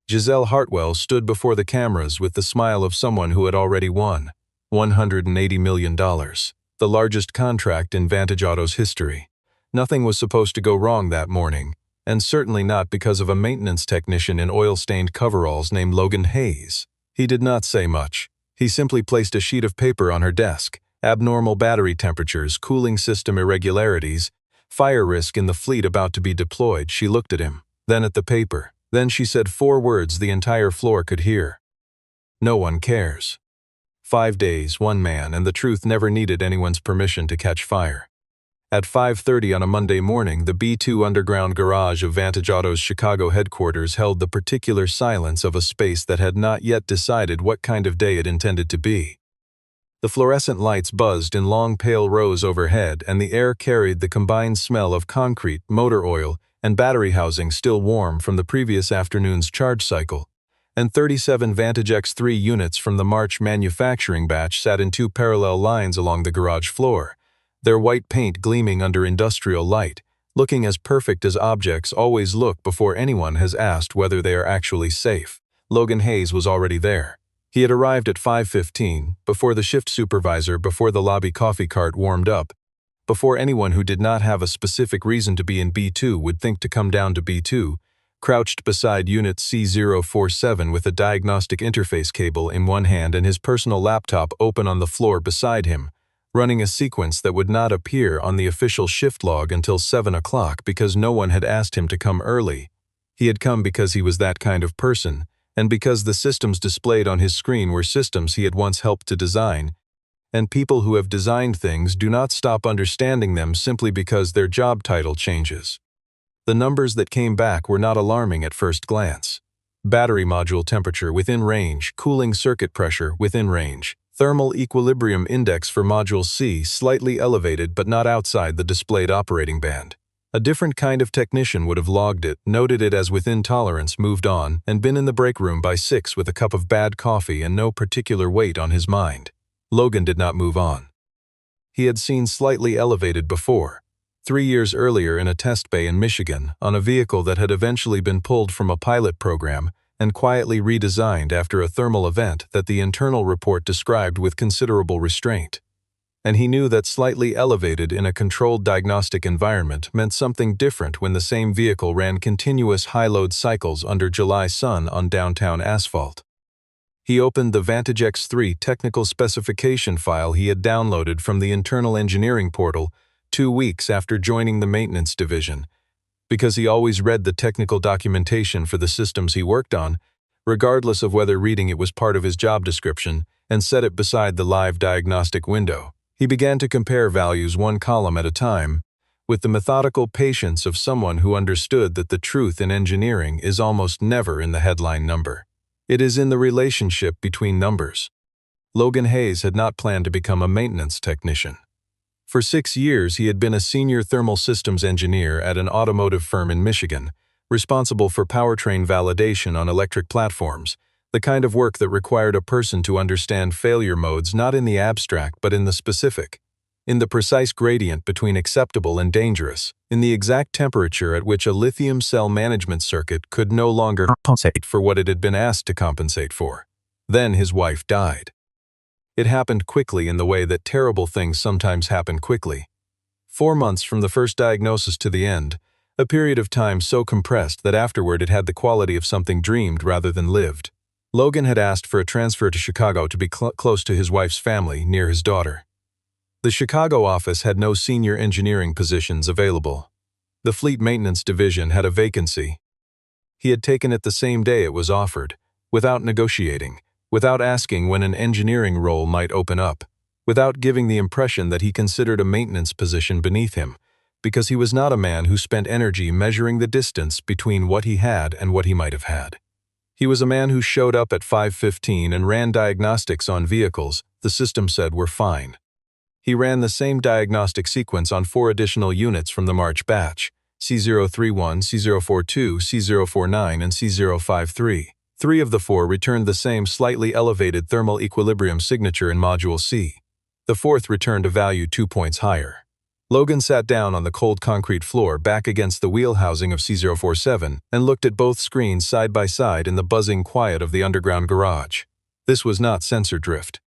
Giselle Hartwell stood before the cameras with the smile of someone who had already won $180 million, the largest contract in Vantage Auto's history. Nothing was supposed to go wrong that morning, and certainly not because of a maintenance technician in oil-stained coveralls named Logan Hayes. He did not say much. He simply placed a sheet of paper on her desk: abnormal battery temperatures, cooling system irregularities, fire risk in the fleet about to be deployed. She looked at him, then at the paper. Then she said 4 words the entire floor could hear. No one cares. 5 days, 1 man, and the truth never needed anyone's permission to catch fire. At 5:30 on a Monday morning, the B2 underground garage of Vantage Auto's Chicago headquarters held the particular silence of a space that had not yet decided what kind of day it intended to be. The fluorescent lights buzzed in long pale rows overhead, and the air carried the combined smell of concrete, motor oil, and battery housing still warm from the previous afternoon's charge cycle. And 37 Vantage X3 units from the March manufacturing batch sat in 2 parallel lines along the garage floor, their white paint gleaming under industrial light, looking as perfect as objects always look before anyone has asked whether they are actually safe. Logan Hayes was already there. He had arrived at 5:15, before the shift supervisor, before the lobby coffee cart warmed up, before anyone who did not have a specific reason to be in B2 would think to come down to B2, crouched beside Unit C047 with a diagnostic interface cable in one hand and his personal laptop open on the floor beside him, running a sequence that would not appear on the official shift log until 7 o'clock because no one had asked him to come early. He had come because he was that kind of person, and because the systems displayed on his screen were systems he had once helped to design, and people who have designed things do not stop understanding them simply because their job title changes. The numbers that came back were not alarming at first glance. Battery module temperature within range, cooling circuit pressure within range, thermal equilibrium index for module C slightly elevated but not outside the displayed operating band. A different kind of technician would have logged it, noted it as within tolerance, moved on, and been in the break room by 6 with a cup of bad coffee and no particular weight on his mind. Logan did not move on. He had seen slightly elevated before, 3 years earlier in a test bay in Michigan, on a vehicle that had eventually been pulled from a pilot program and quietly redesigned after a thermal event that the internal report described with considerable restraint. And he knew that slightly elevated in a controlled diagnostic environment meant something different when the same vehicle ran continuous high-load cycles under July sun on downtown asphalt. He opened the Vantage X3 technical specification file he had downloaded from the internal engineering portal 2 weeks after joining the maintenance division, because he always read the technical documentation for the systems he worked on, regardless of whether reading it was part of his job description, and set it beside the live diagnostic window. He began to compare values 1 column at a time, with the methodical patience of someone who understood that the truth in engineering is almost never in the headline number. It is in the relationship between numbers. Logan Hayes had not planned to become a maintenance technician. For 6 years, he had been a senior thermal systems engineer at an automotive firm in Michigan, responsible for powertrain validation on electric platforms, the kind of work that required a person to understand failure modes not in the abstract but in the specific, in the precise gradient between acceptable and dangerous, in the exact temperature at which a lithium cell management circuit could no longer compensate for what it had been asked to compensate for. Then his wife died. It happened quickly in the way that terrible things sometimes happen quickly. 4 months from the first diagnosis to the end, a period of time so compressed that afterward it had the quality of something dreamed rather than lived. Logan had asked for a transfer to Chicago to be close to his wife's family, near his daughter. The Chicago office had no senior engineering positions available. The fleet maintenance division had a vacancy. He had taken it the same day it was offered, without negotiating, without asking when an engineering role might open up, without giving the impression that he considered a maintenance position beneath him, because he was not a man who spent energy measuring the distance between what he had and what he might have had. He was a man who showed up at 5:15 and ran diagnostics on vehicles the system said were fine. He ran the same diagnostic sequence on 4 additional units from the March batch, C031, C042, C049, and C053. 3 of the 4 returned the same slightly elevated thermal equilibrium signature in Module C. The 4th returned a value 2 points higher. Logan sat down on the cold concrete floor back against the wheel housing of C047 and looked at both screens side by side in the buzzing quiet of the underground garage. This was not sensor drift.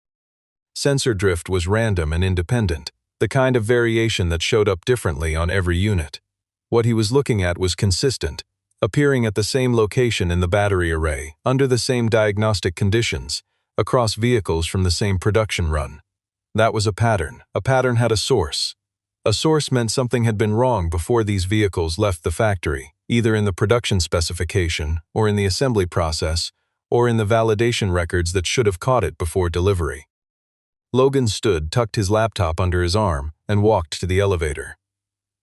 Sensor drift was random and independent, the kind of variation that showed up differently on every unit. What he was looking at was consistent, appearing at the same location in the battery array, under the same diagnostic conditions, across vehicles from the same production run. That was a pattern. A pattern had a source. A source meant something had been wrong before these vehicles left the factory, either in the production specification, or in the assembly process, or in the validation records that should have caught it before delivery. Logan stood, tucked his laptop under his arm, and walked to the elevator.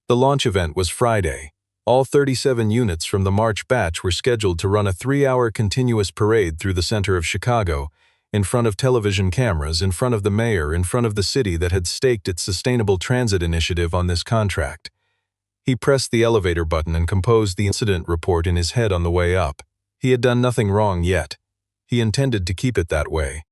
The launch event was Friday. All 37 units from the March batch were scheduled to run a 3-hour continuous parade through the center of Chicago, in front of television cameras, in front of the mayor, in front of the city that had staked its sustainable transit initiative on this contract. He pressed the elevator button and composed the incident report in his head on the way up. He had done nothing wrong yet. He intended to keep it that way.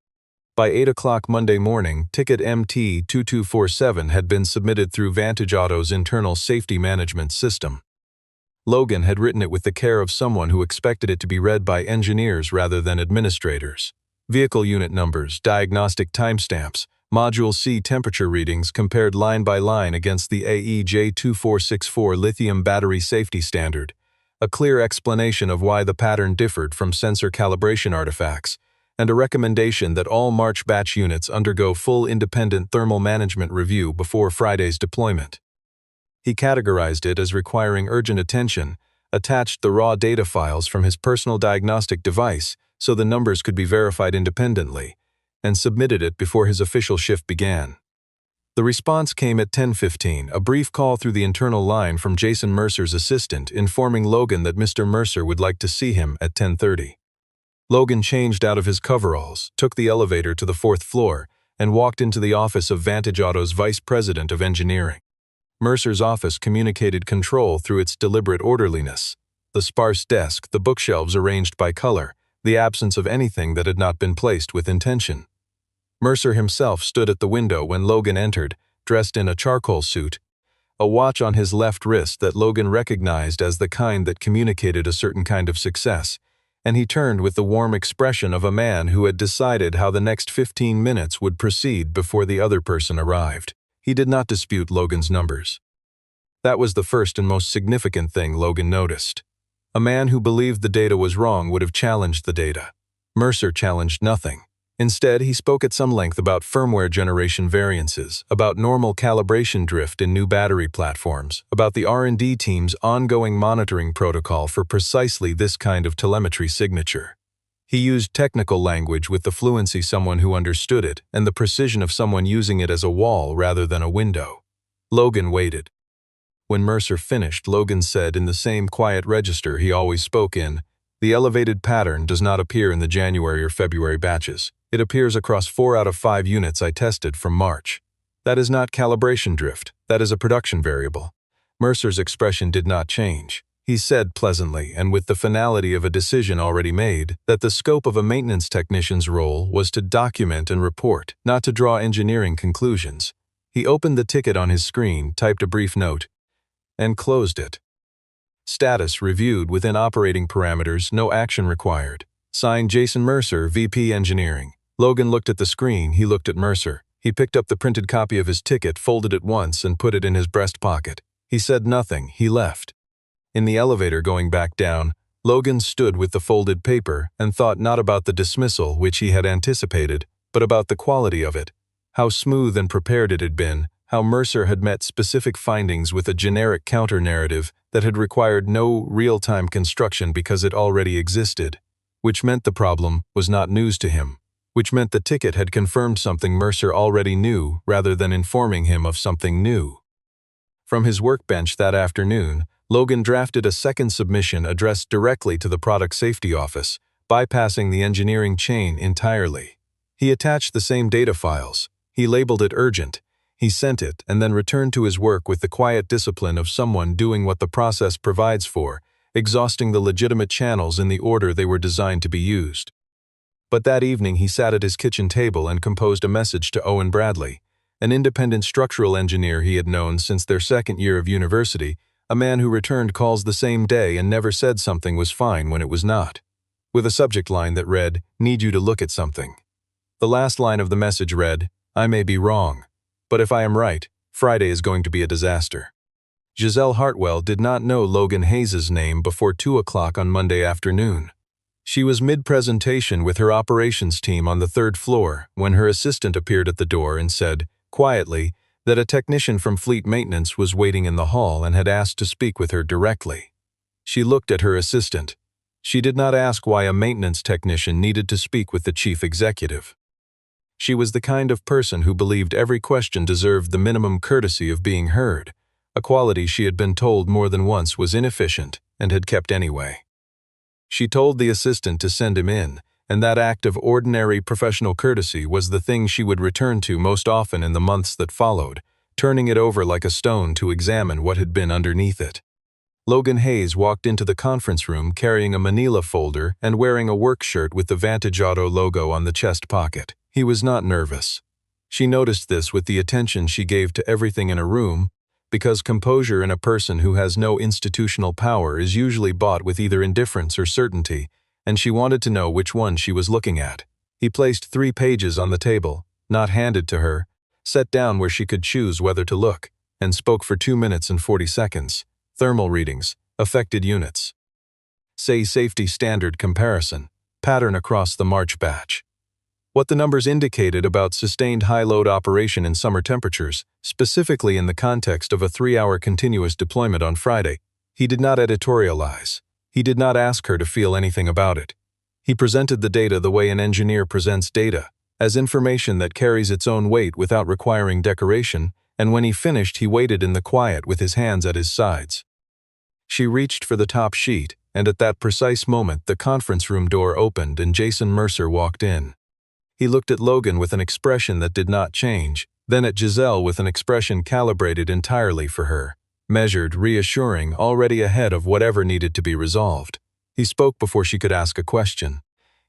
By 8 o'clock Monday morning, ticket MT2247 had been submitted through Vantage Auto's internal safety management system. Logan had written it with the care of someone who expected it to be read by engineers rather than administrators. Vehicle unit numbers, diagnostic timestamps, Module C temperature readings compared line by line against the AEJ2464 lithium battery safety standard, a clear explanation of why the pattern differed from sensor calibration artifacts, and a recommendation that all March batch units undergo full independent thermal management review before Friday's deployment. He categorized it as requiring urgent attention, attached the raw data files from his personal diagnostic device so the numbers could be verified independently, and submitted it before his official shift began. The response came at 10:15, a brief call through the internal line from Jason Mercer's assistant informing Logan that Mr. Mercer would like to see him at 10:30. Logan changed out of his coveralls, took the elevator to the 4th floor, and walked into the office of Vantage Auto's vice president of engineering. Mercer's office communicated control through its deliberate orderliness. The sparse desk, the bookshelves arranged by color, the absence of anything that had not been placed with intention. Mercer himself stood at the window when Logan entered, dressed in a charcoal suit, a watch on his left wrist that Logan recognized as the kind that communicated a certain kind of success, and he turned with the warm expression of a man who had decided how the next 15 minutes would proceed before the other person arrived. He did not dispute Logan's numbers. That was the first and most significant thing Logan noticed. A man who believed the data was wrong would have challenged the data. Mercer challenged nothing. Instead, he spoke at some length about firmware generation variances, about normal calibration drift in new battery platforms, about the R&D team's ongoing monitoring protocol for precisely this kind of telemetry signature. He used technical language with the fluency someone who understood it and the precision of someone using it as a wall rather than a window. Logan waited. When Mercer finished, Logan said in the same quiet register he always spoke in, "The elevated pattern does not appear in the January or February batches. It appears across 4 out of 5 units I tested from March. That is not calibration drift, that is a production variable." Mercer's expression did not change. He said pleasantly, and with the finality of a decision already made, that the scope of a maintenance technician's role was to document and report, not to draw engineering conclusions. He opened the ticket on his screen, typed a brief note, and closed it. Status reviewed within operating parameters, no action required. Signed Jason Mercer, VP Engineering. Logan looked at the screen, he looked at Mercer. He picked up the printed copy of his ticket, folded it once, and put it in his breast pocket. He said nothing, he left. In the elevator going back down, Logan stood with the folded paper and thought not about the dismissal which he had anticipated, but about the quality of it. How smooth and prepared it had been, how Mercer had met specific findings with a generic counter-narrative that had required no real-time construction because it already existed, which meant the problem was not news to him, which meant the ticket had confirmed something Mercer already knew rather than informing him of something new. From his workbench that afternoon, Logan drafted a second submission addressed directly to the Product Safety Office, bypassing the engineering chain entirely. He attached the same data files. He labeled it urgent. He sent it and then returned to his work with the quiet discipline of someone doing what the process provides for, exhausting the legitimate channels in the order they were designed to be used. But that evening he sat at his kitchen table and composed a message to Owen Bradley. an independent structural engineer he had known since their second year of university, a man who returned calls the same day and never said something was fine when it was not, with a subject line that read, "Need you to look at something." The last line of the message read, "I may be wrong, but if I am right, Friday is going to be a disaster." Giselle Hartwell did not know Logan Hayes's name before 2 o'clock on Monday afternoon. She was mid-presentation with her operations team on the third floor when her assistant appeared at the door and said, quietly, that a technician from fleet maintenance was waiting in the hall and had asked to speak with her directly. She looked at her assistant. She did not ask why a maintenance technician needed to speak with the chief executive. She was the kind of person who believed every question deserved the minimum courtesy of being heard, a quality she had been told more than once was inefficient and had kept anyway. She told the assistant to send him in, and that act of ordinary professional courtesy was the thing she would return to most often in the months that followed, turning it over like a stone to examine what had been underneath it. Logan Hayes walked into the conference room carrying a manila folder and wearing a work shirt with the Vantage Auto logo on the chest pocket. He was not nervous. She noticed this with the attention she gave to everything in a room, because composure in a person who has no institutional power is usually bought with either indifference or certainty, and she wanted to know which one she was looking at. He placed 3 pages on the table, not handed to her, sat down where she could choose whether to look, and spoke for 2 minutes and 40 seconds. Thermal readings, affected units. Say safety standard comparison, pattern across the March batch. What the numbers indicated about sustained high-load operation in summer temperatures, specifically in the context of a 3-hour continuous deployment on Friday. He did not editorialize. He did not ask her to feel anything about it. He presented the data the way an engineer presents data, as information that carries its own weight without requiring decoration, and when he finished he waited in the quiet with his hands at his sides. She reached for the top sheet, and at that precise moment the conference room door opened and Jason Mercer walked in. He looked at Logan with an expression that did not change, then at Giselle with an expression calibrated entirely for her, measured, reassuring, already ahead of whatever needed to be resolved. He spoke before she could ask a question.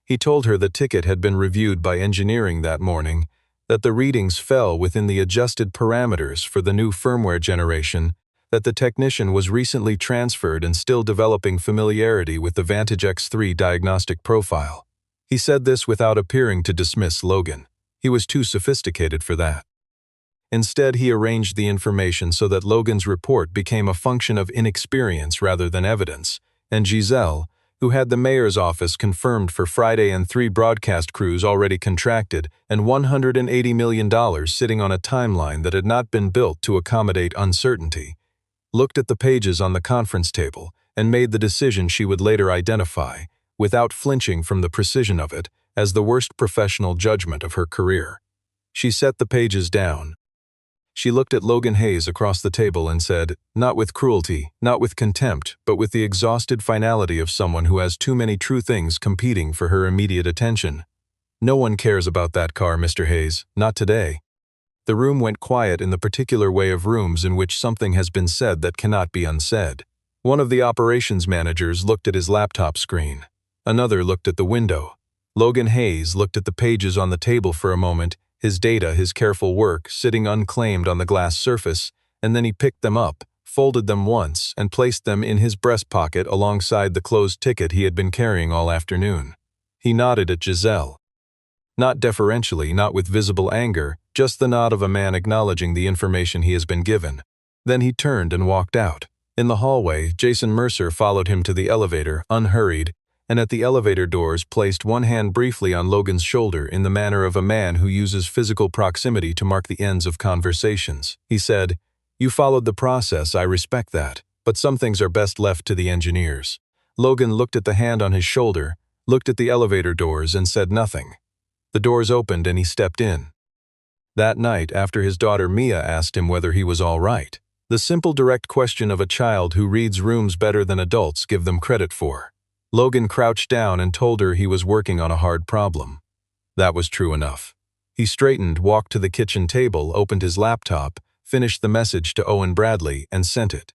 He told her the ticket had been reviewed by engineering that morning, that the readings fell within the adjusted parameters for the new firmware generation, that the technician was recently transferred and still developing familiarity with the Vantage X3 diagnostic profile. He said this without appearing to dismiss Logan. He was too sophisticated for that. Instead, he arranged the information so that Logan's report became a function of inexperience rather than evidence, and Giselle, who had the mayor's office confirmed for Friday and 3 broadcast crews already contracted and $180 million sitting on a timeline that had not been built to accommodate uncertainty, looked at the pages on the conference table and made the decision she would later identify, without flinching from the precision of it, as the worst professional judgment of her career. She set the pages down. She looked at Logan Hayes across the table and said, not with cruelty, not with contempt, but with the exhausted finality of someone who has too many true things competing for her immediate attention. No one cares about that car, Mr. Hayes, not today. The room went quiet in the particular way of rooms in which something has been said that cannot be unsaid. One of the operations managers looked at his laptop screen. Another looked at the window. Logan Hayes looked at the pages on the table for a moment, his data, his careful work, sitting unclaimed on the glass surface, and then he picked them up, folded them once, and placed them in his breast pocket alongside the closed ticket he had been carrying all afternoon. He nodded at Giselle. Not deferentially, not with visible anger, just the nod of a man acknowledging the information he has been given. Then he turned and walked out. In the hallway, Jason Mercer followed him to the elevator, unhurried, and at the elevator doors placed one hand briefly on Logan's shoulder in the manner of a man who uses physical proximity to mark the ends of conversations. He said, "You followed the process, I respect that, but some things are best left to the engineers." Logan looked at the hand on his shoulder, looked at the elevator doors, and said nothing. The doors opened and he stepped in. That night, after his daughter Mia asked him whether he was all right, the simple direct question of a child who reads rooms better than adults give them credit for, Logan crouched down and told her he was working on a hard problem. That was true enough. He straightened, walked to the kitchen table, opened his laptop, finished the message to Owen Bradley, and sent it.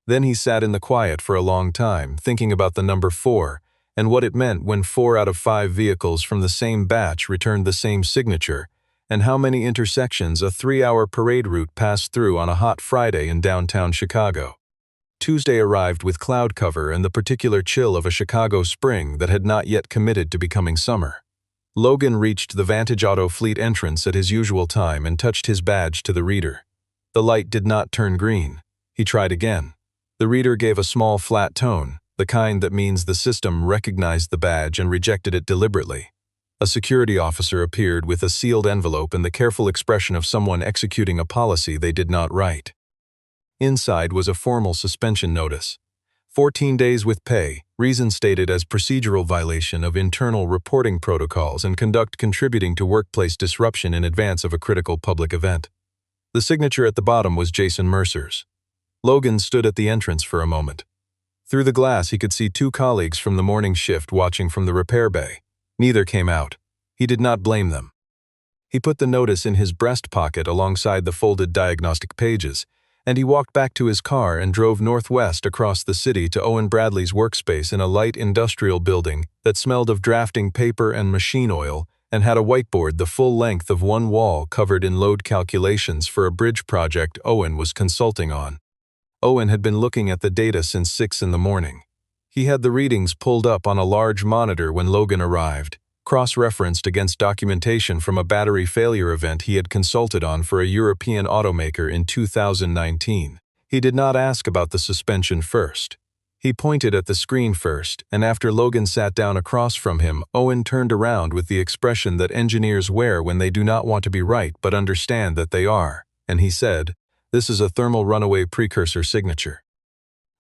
Then he sat in the quiet for a long time, thinking about the number 4, and what it meant when 4 out of 5 vehicles from the same batch returned the same signature, and how many intersections a 3-hour parade route passed through on a hot Friday in downtown Chicago. Tuesday arrived with cloud cover and the particular chill of a Chicago spring that had not yet committed to becoming summer. Logan reached the Vantage Auto Fleet entrance at his usual time and touched his badge to the reader. The light did not turn green. He tried again. The reader gave a small flat tone, the kind that means the system recognized the badge and rejected it deliberately. A security officer appeared with a sealed envelope and the careful expression of someone executing a policy they did not write. Inside was a formal suspension notice. 14 days with pay, reason stated as procedural violation of internal reporting protocols and conduct contributing to workplace disruption in advance of a critical public event. The signature at the bottom was Jason Mercer's. Logan stood at the entrance for a moment. Through the glass he could see 2 colleagues from the morning shift watching from the repair bay. Neither came out. He did not blame them. He put the notice in his breast pocket alongside the folded diagnostic pages, and he walked back to his car and drove northwest across the city to Owen Bradley's workspace in a light industrial building that smelled of drafting paper and machine oil and had a whiteboard the full length of one wall covered in load calculations for a bridge project Owen was consulting on. Owen had been looking at the data since 6 in the morning. He had the readings pulled up on a large monitor when Logan arrived, cross-referenced against documentation from a battery failure event he had consulted on for a European automaker in 2019. He did not ask about the suspension first. He pointed at the screen first, and after Logan sat down across from him, Owen turned around with the expression that engineers wear when they do not want to be right but understand that they are, and he said, "This is a thermal runaway precursor signature.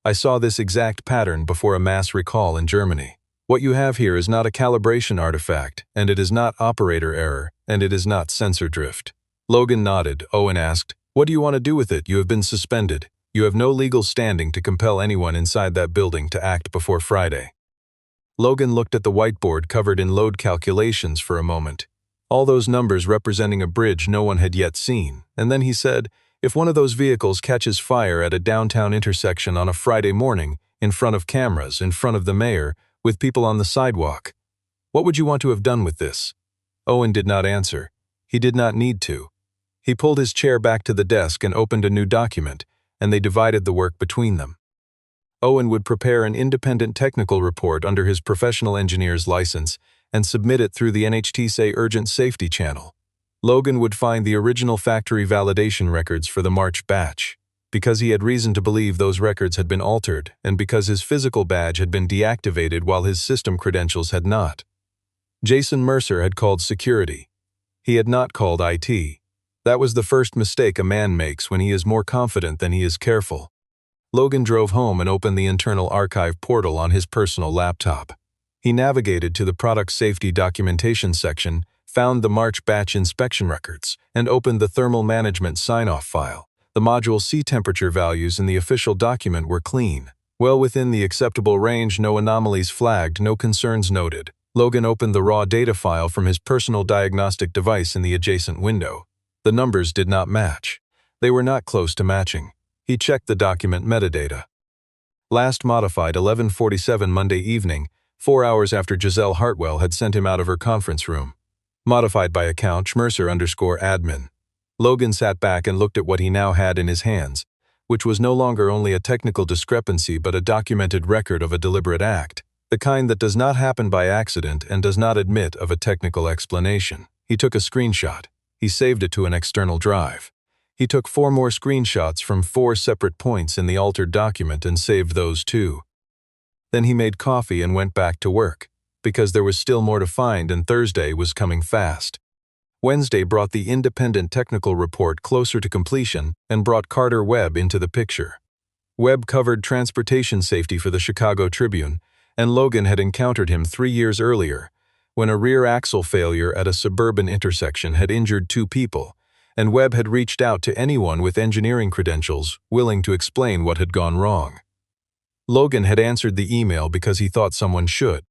I saw this exact pattern before a mass recall in Germany. What you have here is not a calibration artifact, and it is not operator error, and it is not sensor drift." Logan nodded. Owen asked, "What do you want to do with it? You have been suspended. You have no legal standing to compel anyone inside that building to act before Friday." Logan looked at the whiteboard covered in load calculations for a moment. All those numbers representing a bridge no one had yet seen, and then he said, "If one of those vehicles catches fire at a downtown intersection on a Friday morning, in front of cameras, in front of the mayor, with people on the sidewalk, what would you want to have done with this?" Owen did not answer. He did not need to. He pulled his chair back to the desk and opened a new document, and they divided the work between them. Owen would prepare an independent technical report under his professional engineer's license and submit it through the NHTSA Urgent Safety Channel. Logan would find the original factory validation records for the March batch, because he had reason to believe those records had been altered and because his physical badge had been deactivated while his system credentials had not. Jason Mercer had called security. He had not called IT. That was the first mistake a man makes when he is more confident than he is careful. Logan drove home and opened the internal archive portal on his personal laptop. He navigated to the product safety documentation section, found the March batch inspection records, and opened the thermal management sign-off file. The module C temperature values in the official document were clean. Well within the acceptable range, no anomalies flagged, no concerns noted. Logan opened the raw data file from his personal diagnostic device in the adjacent window. The numbers did not match. They were not close to matching. He checked the document metadata. Last modified 11:47 Monday evening, 4 hours after Giselle Hartwell had sent him out of her conference room. Modified by account Mercer_admin. Logan sat back and looked at what he now had in his hands, which was no longer only a technical discrepancy but a documented record of a deliberate act, the kind that does not happen by accident and does not admit of a technical explanation. He took a screenshot. He saved it to an external drive. He took 4 more screenshots from 4 separate points in the altered document and saved those too. Then he made coffee and went back to work, because there was still more to find and Thursday was coming fast. Wednesday brought the independent technical report closer to completion and brought Carter Webb into the picture. Webb covered transportation safety for the Chicago Tribune, and Logan had encountered him 3 years earlier, when a rear axle failure at a suburban intersection had injured 2 people, and Webb had reached out to anyone with engineering credentials willing to explain what had gone wrong. Logan had answered the email because he thought someone should.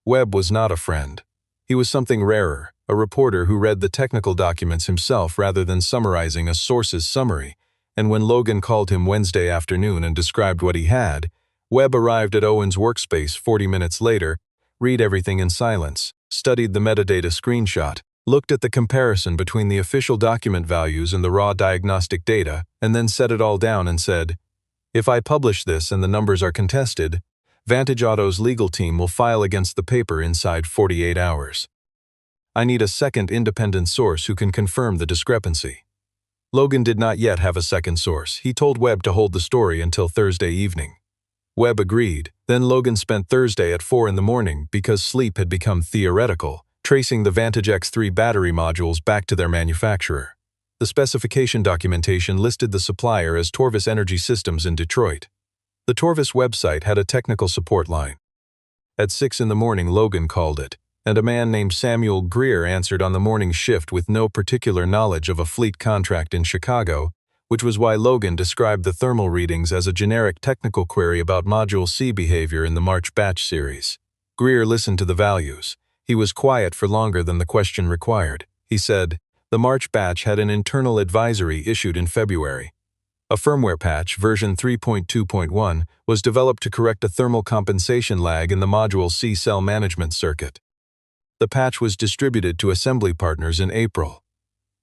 Webb was not a friend. He was something rarer, a reporter who read the technical documents himself rather than summarizing a source's summary, and when Logan called him Wednesday afternoon and described what he had, Webb arrived at Owen's workspace 40 minutes later, read everything in silence, studied the metadata screenshot, looked at the comparison between the official document values and the raw diagnostic data, and then set it all down and said, "If I publish this and the numbers are contested, Vantage Auto's legal team will file against the paper inside 48 hours. I need a second independent source who can confirm the discrepancy." Logan did not yet have a second source. He told Webb to hold the story until Thursday evening. Webb agreed. Then Logan spent Thursday at 4 in the morning because sleep had become theoretical, tracing the Vantage X3 battery modules back to their manufacturer. The specification documentation listed the supplier as Torvis Energy Systems in Detroit. The Torvis website had a technical support line. At 6 in the morning, Logan called it, and a man named Samuel Greer answered on the morning shift with no particular knowledge of a fleet contract in Chicago, which was why Logan described the thermal readings as a generic technical query about Module C behavior in the March batch series. Greer listened to the values. He was quiet for longer than the question required. He said, "The March batch had an internal advisory issued in February. A firmware patch, version 3.2.1, was developed to correct a thermal compensation lag in the Module C cell management circuit. The patch was distributed to assembly partners in April.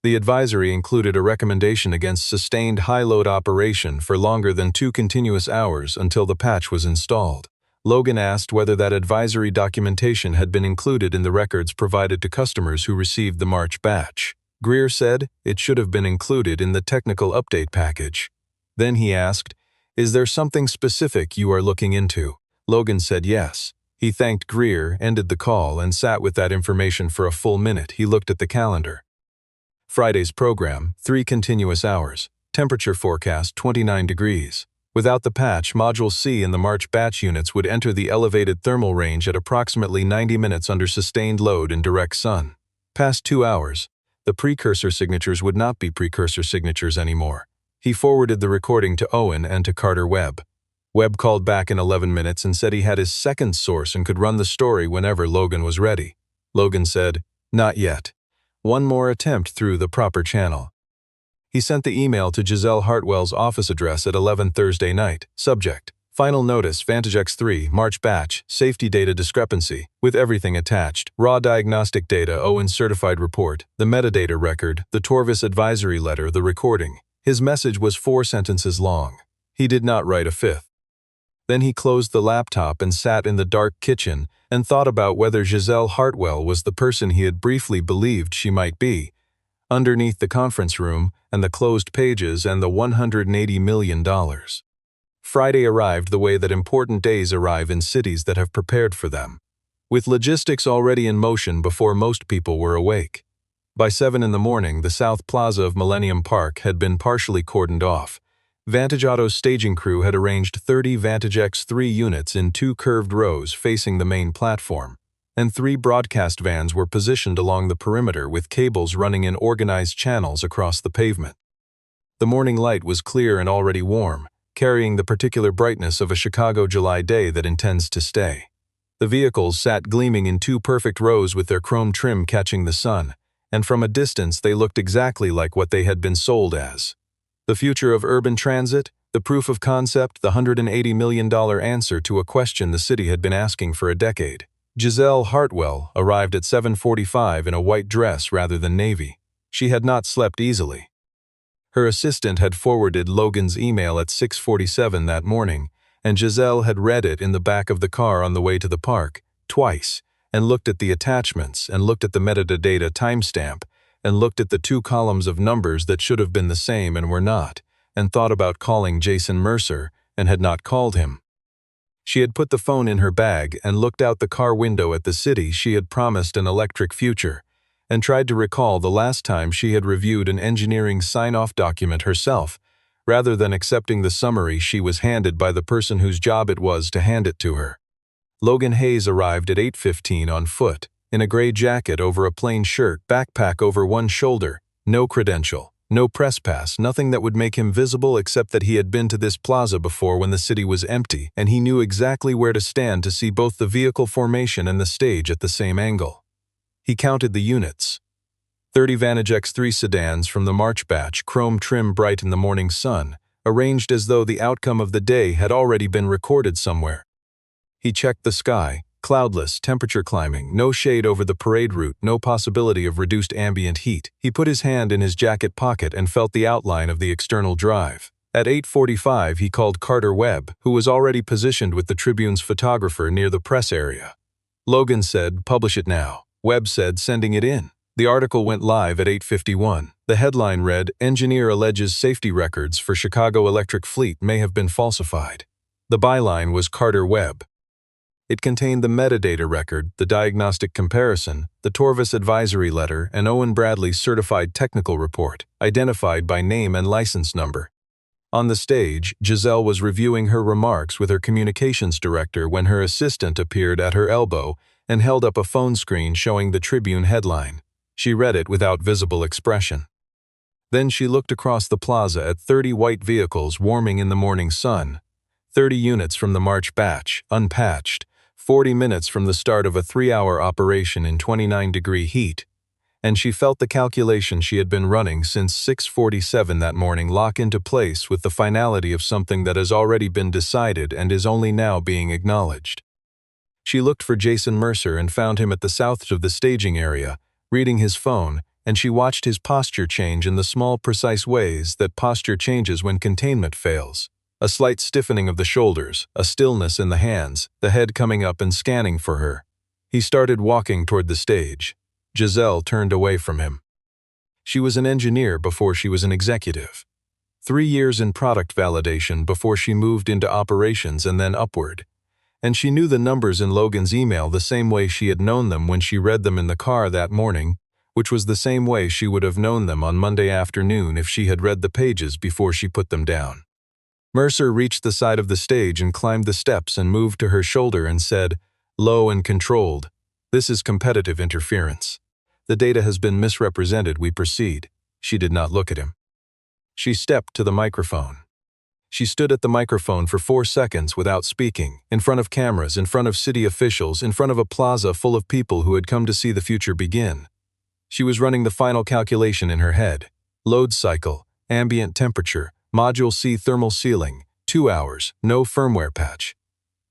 The advisory included a recommendation against sustained high-load operation for longer than 2 continuous hours until the patch was installed." Logan asked whether that advisory documentation had been included in the records provided to customers who received the March batch. Greer said it should have been included in the technical update package. Then he asked, "Is there something specific you are looking into?" Logan said yes. He thanked Greer, ended the call, and sat with that information for a full minute. He looked at the calendar. Friday's program, 3 continuous hours. Temperature forecast 29 degrees. Without the patch, Module C and the March batch units would enter the elevated thermal range at approximately 90 minutes under sustained load in direct sun. Past 2 hours, the precursor signatures would not be precursor signatures anymore. He forwarded the recording to Owen and to Carter Webb. Webb called back in 11 minutes and said he had his second source and could run the story whenever Logan was ready. Logan said, "Not yet. One more attempt through the proper channel." He sent the email to Giselle Hartwell's office address at 11 Thursday night. Subject: Final notice, Vantage X3, March batch, safety data discrepancy, with everything attached. Raw diagnostic data, Owen's certified report, the metadata record, the Torvis advisory letter, the recording. His message was 4 sentences long. He did not write a fifth. Then he closed the laptop and sat in the dark kitchen and thought about whether Giselle Hartwell was the person he had briefly believed she might be, underneath the conference room and the closed pages and the $180 million. Friday arrived the way that important days arrive in cities that have prepared for them, with logistics already in motion before most people were awake. By 7 in the morning, the South Plaza of Millennium Park had been partially cordoned off. Vantage Auto's staging crew had arranged 30 Vantage X3 units in 2 curved rows facing the main platform, and 3 broadcast vans were positioned along the perimeter with cables running in organized channels across the pavement. The morning light was clear and already warm, carrying the particular brightness of a Chicago July day that intends to stay. The vehicles sat gleaming in 2 perfect rows with their chrome trim catching the sun, and from a distance they looked exactly like what they had been sold as. The future of urban transit, the proof of concept, the $180 million answer to a question the city had been asking for a decade. Giselle Hartwell arrived at 7:45 in a white dress rather than navy. She had not slept easily. Her assistant had forwarded Logan's email at 6:47 that morning, and Giselle had read it in the back of the car on the way to the park, twice, and looked at the attachments, and looked at the metadata timestamp, and looked at the 2 columns of numbers that should have been the same and were not, and thought about calling Jason Mercer, and had not called him. She had put the phone in her bag and looked out the car window at the city she had promised an electric future, and tried to recall the last time she had reviewed an engineering sign-off document herself, rather than accepting the summary she was handed by the person whose job it was to hand it to her. Logan Hayes arrived at 8:15 on foot, in a gray jacket over a plain shirt, backpack over one shoulder, no credential, no press pass, nothing that would make him visible except that he had been to this plaza before when the city was empty, and he knew exactly where to stand to see both the vehicle formation and the stage at the same angle. He counted the units. 30 Vantage X3 sedans from the March batch, chrome trim bright in the morning sun, arranged as though the outcome of the day had already been recorded somewhere. He checked the sky, Cloudless, temperature climbing, no shade over the parade route, no possibility of reduced ambient heat. He put his hand in his jacket pocket and felt the outline of the external drive. At 8:45, he called Carter Webb, who was already positioned with the Tribune's photographer near the press area. Logan said, "Publish it now." Webb said, "Sending it in." The article went live at 8:51. The headline read, "Engineer alleges safety records for Chicago Electric Fleet may have been falsified." The byline was Carter Webb. It contained the metadata record, the diagnostic comparison, the Torvis advisory letter, and Owen Bradley's certified technical report, identified by name and license number. On the stage, Giselle was reviewing her remarks with her communications director when her assistant appeared at her elbow and held up a phone screen showing the Tribune headline. She read it without visible expression. Then she looked across the plaza at 30 white vehicles warming in the morning sun, 30 units from the March batch, unpatched, 40 minutes from the start of a 3-hour operation in 29-degree heat, and she felt the calculation she had been running since 6:47 that morning lock into place with the finality of something that has already been decided and is only now being acknowledged. She looked for Jason Mercer and found him at the south of the staging area, reading his phone, and she watched his posture change in the small, precise ways that posture changes when containment fails. A slight stiffening of the shoulders, a stillness in the hands, the head coming up and scanning for her. He started walking toward the stage. Giselle turned away from him. She was an engineer before she was an executive. 3 years in product validation before she moved into operations and then upward. And she knew the numbers in Logan's email the same way she had known them when she read them in the car that morning, which was the same way she would have known them on Monday afternoon if she had read the pages before she put them down. Mercer reached the side of the stage and climbed the steps and moved to her shoulder and said, "Low and controlled. This is competitive interference. The data has been misrepresented. We proceed." She did not look at him. She stepped to the microphone. She stood at the microphone for 4 seconds without speaking, in front of cameras, in front of city officials, in front of a plaza full of people who had come to see the future begin. She was running the final calculation in her head. Load cycle, ambient temperature, Module C thermal sealing, 2 hours, no firmware patch.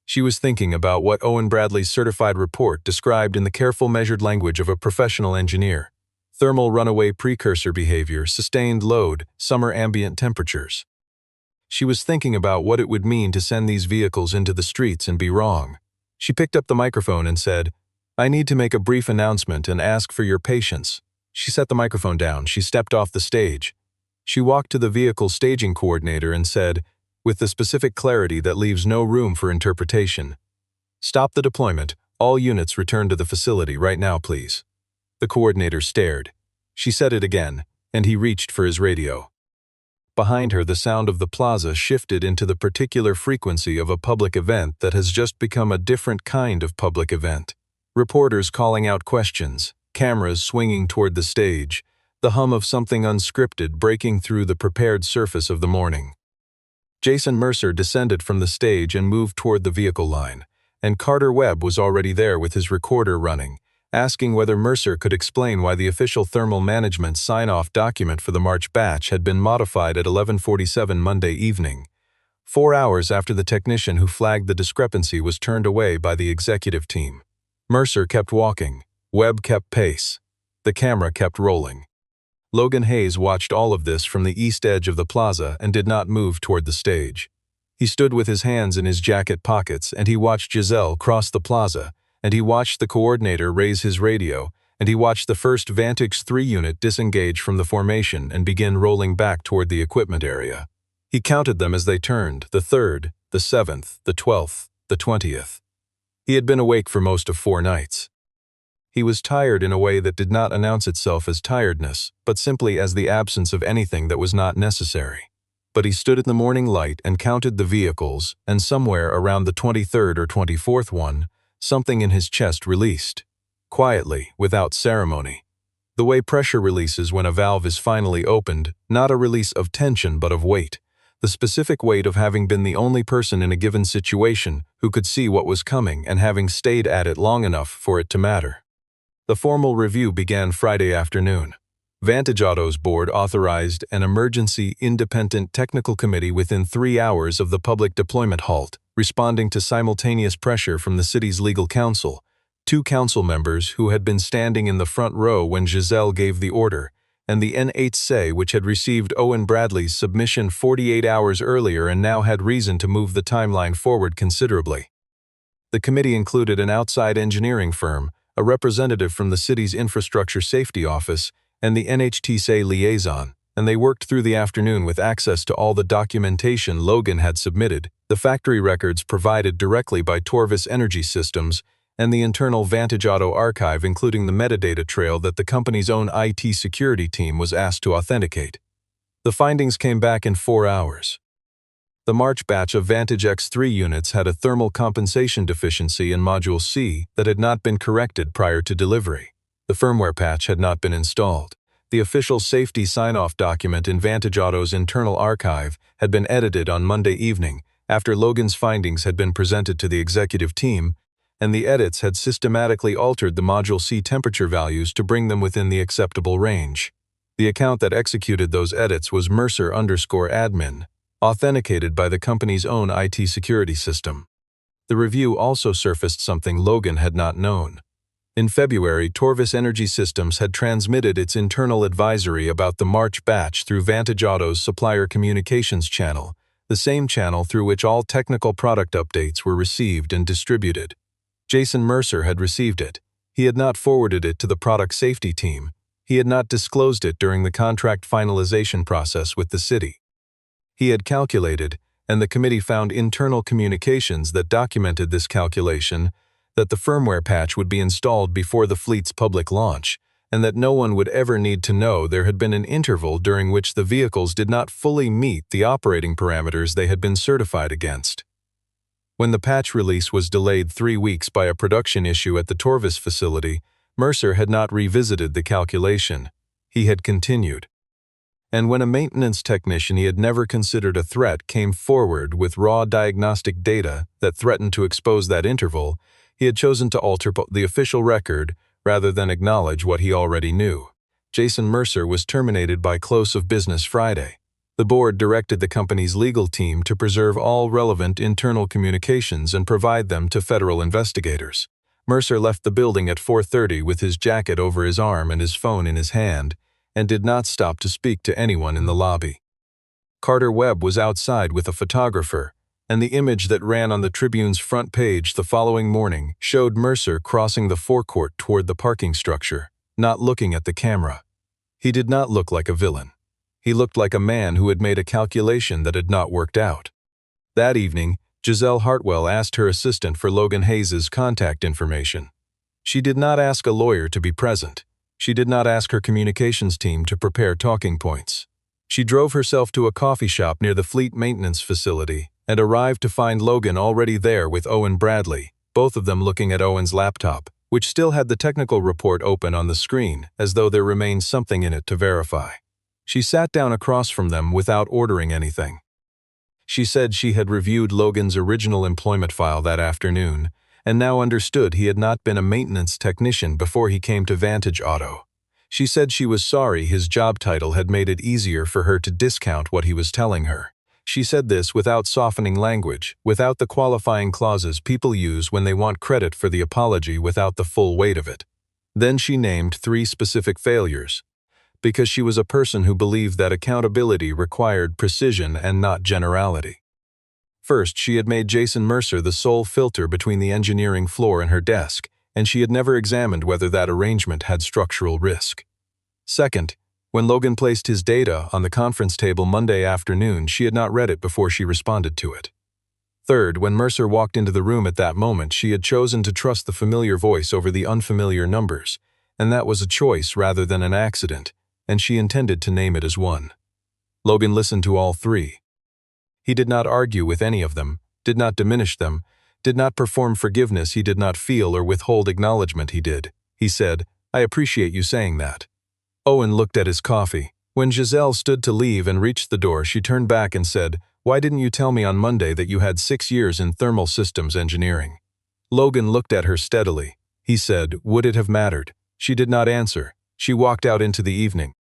She was thinking about what Owen Bradley's certified report described in the careful measured language of a professional engineer. Thermal runaway precursor behavior, sustained load, summer ambient temperatures. She was thinking about what it would mean to send these vehicles into the streets and be wrong. She picked up the microphone and said, "I need to make a brief announcement and ask for your patience." She set the microphone down. She stepped off the stage. She walked to the vehicle staging coordinator and said, with the specific clarity that leaves no room for interpretation, "Stop the deployment. All units return to the facility right now, please." The coordinator stared. She said it again, and he reached for his radio. Behind her, the sound of the plaza shifted into the particular frequency of a public event that has just become a different kind of public event. Reporters calling out questions, cameras swinging toward the stage, the hum of something unscripted breaking through the prepared surface of the morning. Jason Mercer descended from the stage and moved toward the vehicle line, and Carter Webb was already there with his recorder running, asking whether Mercer could explain why the official thermal management sign-off document for the March batch had been modified at 11:47 Monday evening, 4 hours after the technician who flagged the discrepancy was turned away by the executive team. Mercer kept walking. Webb kept pace. The camera kept rolling. Logan Hayes watched all of this from the east edge of the plaza and did not move toward the stage. He stood with his hands in his jacket pockets, and he watched Giselle cross the plaza, and he watched the coordinator raise his radio, and he watched the first Vantage 3 unit disengage from the formation and begin rolling back toward the equipment area. He counted them as they turned, the 3rd, the 7th, the 12th, the 20th. He had been awake for most of 4 nights. He was tired in a way that did not announce itself as tiredness, but simply as the absence of anything that was not necessary. But he stood in the morning light and counted the vehicles, and somewhere around the 23rd or 24th one, something in his chest released. Quietly, without ceremony. The way pressure releases when a valve is finally opened, not a release of tension but of weight. The specific weight of having been the only person in a given situation who could see what was coming and having stayed at it long enough for it to matter. The formal review began Friday afternoon. Vantage Auto's board authorized an emergency independent technical committee within 3 hours of the public deployment halt, responding to simultaneous pressure from the city's legal counsel, 2 council members who had been standing in the front row when Giselle gave the order, and the NHC, which had received Owen Bradley's submission 48 hours earlier and now had reason to move the timeline forward considerably. The committee included an outside engineering firm, a representative from the city's Infrastructure Safety Office, and the NHTC liaison, and they worked through the afternoon with access to all the documentation Logan had submitted, the factory records provided directly by Torvis Energy Systems, and the internal Vantage Auto archive including the metadata trail that the company's own IT security team was asked to authenticate. The findings came back in 4 hours. The March batch of Vantage X3 units had a thermal compensation deficiency in Module C that had not been corrected prior to delivery. The firmware patch had not been installed. The official safety sign-off document in Vantage Auto's internal archive had been edited on Monday evening after Logan's findings had been presented to the executive team, and the edits had systematically altered the Module C temperature values to bring them within the acceptable range. The account that executed those edits was Mercer_admin, authenticated by the company's own IT security system. The review also surfaced something Logan had not known. In February, Torvis Energy Systems had transmitted its internal advisory about the March batch through Vantage Auto's supplier communications channel, the same channel through which all technical product updates were received and distributed. Jason Mercer had received it. He had not forwarded it to the product safety team. He had not disclosed it during the contract finalization process with the city. He had calculated, and the committee found internal communications that documented this calculation, that the firmware patch would be installed before the fleet's public launch, and that no one would ever need to know there had been an interval during which the vehicles did not fully meet the operating parameters they had been certified against. When the patch release was delayed 3 weeks by a production issue at the Torvis facility, Mercer had not revisited the calculation. He had continued. And when a maintenance technician he had never considered a threat came forward with raw diagnostic data that threatened to expose that interval, he had chosen to alter the official record rather than acknowledge what he already knew. Jason Mercer was terminated by close of business Friday. The board directed the company's legal team to preserve all relevant internal communications and provide them to federal investigators. Mercer left the building at 4:30 with his jacket over his arm and his phone in his hand, and did not stop to speak to anyone in the lobby. Carter Webb was outside with a photographer, and the image that ran on the Tribune's front page the following morning showed Mercer crossing the forecourt toward the parking structure, not looking at the camera. He did not look like a villain. He looked like a man who had made a calculation that had not worked out. That evening, Giselle Hartwell asked her assistant for Logan Hayes' contact information. She did not ask a lawyer to be present. She did not ask her communications team to prepare talking points. She drove herself to a coffee shop near the fleet maintenance facility and arrived to find Logan already there with Owen Bradley, both of them looking at Owen's laptop, which still had the technical report open on the screen, as though there remained something in it to verify. She sat down across from them without ordering anything. She said she had reviewed Logan's original employment file that afternoon, and now understood he had not been a maintenance technician before he came to Vantage Auto. She said she was sorry his job title had made it easier for her to discount what he was telling her. She said this without softening language, without the qualifying clauses people use when they want credit for the apology without the full weight of it. Then she named 3 specific failures, because she was a person who believed that accountability required precision and not generality. First, she had made Jason Mercer the sole filter between the engineering floor and her desk, and she had never examined whether that arrangement had structural risk. Second, when Logan placed his data on the conference table Monday afternoon, she had not read it before she responded to it. Third, when Mercer walked into the room at that moment, she had chosen to trust the familiar voice over the unfamiliar numbers, and that was a choice rather than an accident, and she intended to name it as one. Logan listened to all 3. He did not argue with any of them, did not diminish them, did not perform forgiveness he did not feel or withhold acknowledgement he did. He said, "I appreciate you saying that." Owen looked at his coffee. When Giselle stood to leave and reached the door, she turned back and said, "Why didn't you tell me on Monday that you had 6 years in thermal systems engineering?" Logan looked at her steadily. He said, "Would it have mattered?" She did not answer. She walked out into the evening.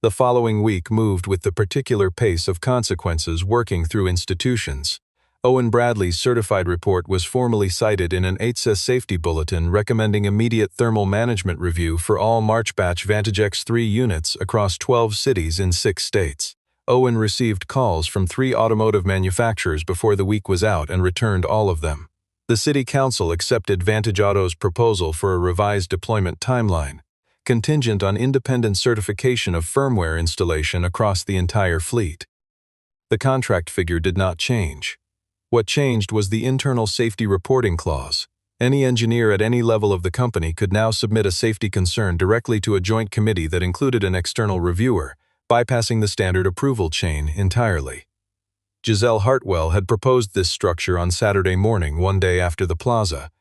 The following week moved with the particular pace of consequences working through institutions. Owen Bradley's certified report was formally cited in an 8SES safety bulletin recommending immediate thermal management review for all March batch Vantage X3 units across 12 cities in 6 states. Owen received calls from 3 automotive manufacturers before the week was out and returned all of them. The City Council accepted Vantage Auto's proposal for a revised deployment timeline, contingent on independent certification of firmware installation across the entire fleet. The contract figure did not change. What changed was the internal safety reporting clause. Any engineer at any level of the company could now submit a safety concern directly to a joint committee that included an external reviewer, bypassing the standard approval chain entirely. Giselle Hartwell had proposed this structure on Saturday morning, one day after the plaza.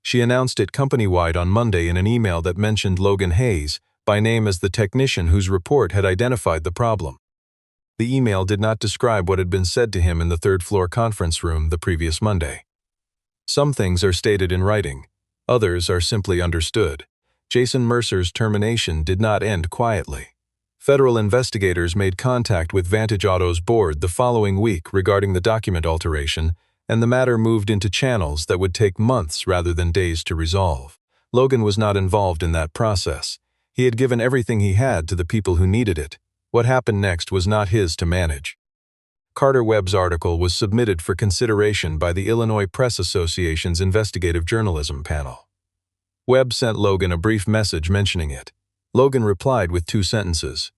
She announced it company-wide on Monday in an email that mentioned Logan Hayes, by name as the technician whose report had identified the problem. The email did not describe what had been said to him in the third-floor conference room the previous Monday. Some things are stated in writing, others are simply understood. Jason Mercer's termination did not end quietly. Federal investigators made contact with Vantage Auto's board the following week regarding the document alteration, and the matter moved into channels that would take months rather than days to resolve. Logan was not involved in that process. He had given everything he had to the people who needed it. What happened next was not his to manage. Carter Webb's article was submitted for consideration by the Illinois Press Association's investigative journalism panel. Webb sent Logan a brief message mentioning it. Logan replied with 2 sentences.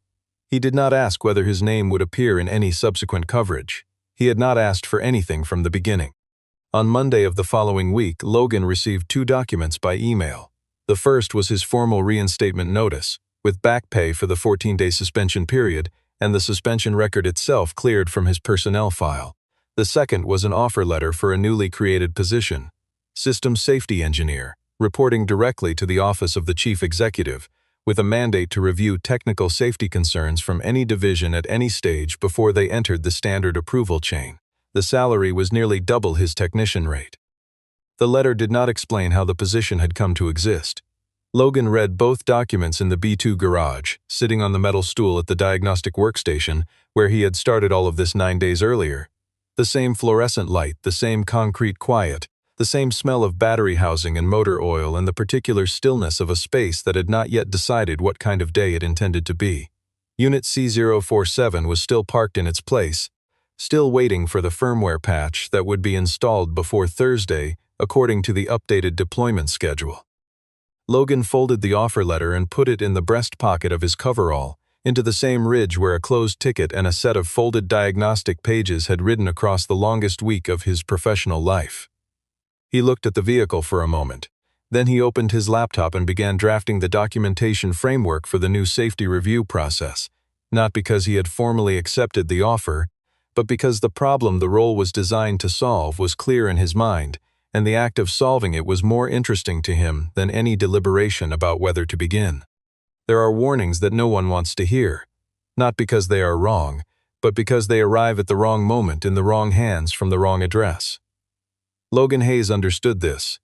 He did not ask whether his name would appear in any subsequent coverage. He had not asked for anything from the beginning. On Monday of the following week, Logan received 2 documents by email. The first was his formal reinstatement notice, with back pay for the 14-day suspension period, and the suspension record itself cleared from his personnel file. The second was an offer letter for a newly created position, System Safety Engineer, reporting directly to the Office of the Chief Executive, with a mandate to review technical safety concerns from any division at any stage before they entered the standard approval chain. The salary was nearly double his technician rate. The letter did not explain how the position had come to exist. Logan read both documents in the B2 garage, sitting on the metal stool at the diagnostic workstation, where he had started all of this 9 days earlier. The same fluorescent light, the same concrete quiet, the same smell of battery housing and motor oil, and the particular stillness of a space that had not yet decided what kind of day it intended to be. Unit C047 was still parked in its place, still waiting for the firmware patch that would be installed before Thursday, according to the updated deployment schedule. Logan folded the offer letter and put it in the breast pocket of his coverall, into the same ridge where a closed ticket and a set of folded diagnostic pages had ridden across the longest week of his professional life. He looked at the vehicle for a moment. Then he opened his laptop and began drafting the documentation framework for the new safety review process, not because he had formally accepted the offer, but because the problem the role was designed to solve was clear in his mind, and the act of solving it was more interesting to him than any deliberation about whether to begin. There are warnings that no one wants to hear, not because they are wrong, but because they arrive at the wrong moment in the wrong hands from the wrong address. Logan Hayes understood this.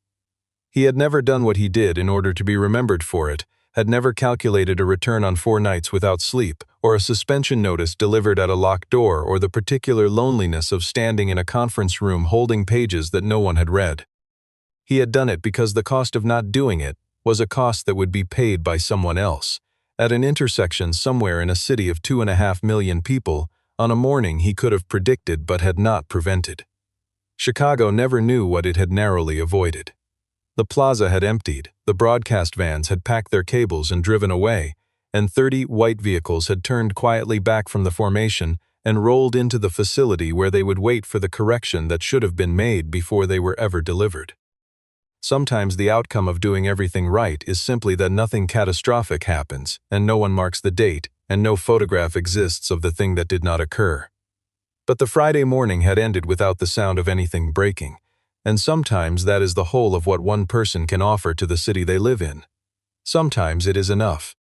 He had never done what he did in order to be remembered for it, had never calculated a return on 4 nights without sleep, or a suspension notice delivered at a locked door, or the particular loneliness of standing in a conference room holding pages that no one had read. He had done it because the cost of not doing it was a cost that would be paid by someone else, at an intersection somewhere in a city of 2.5 million people, on a morning he could have predicted but had not prevented. Chicago never knew what it had narrowly avoided. The plaza had emptied, the broadcast vans had packed their cables and driven away, and 30 white vehicles had turned quietly back from the formation and rolled into the facility where they would wait for the correction that should have been made before they were ever delivered. Sometimes the outcome of doing everything right is simply that nothing catastrophic happens, and no one marks the date, and no photograph exists of the thing that did not occur. But the Friday morning had ended without the sound of anything breaking, and sometimes that is the whole of what one person can offer to the city they live in. Sometimes it is enough.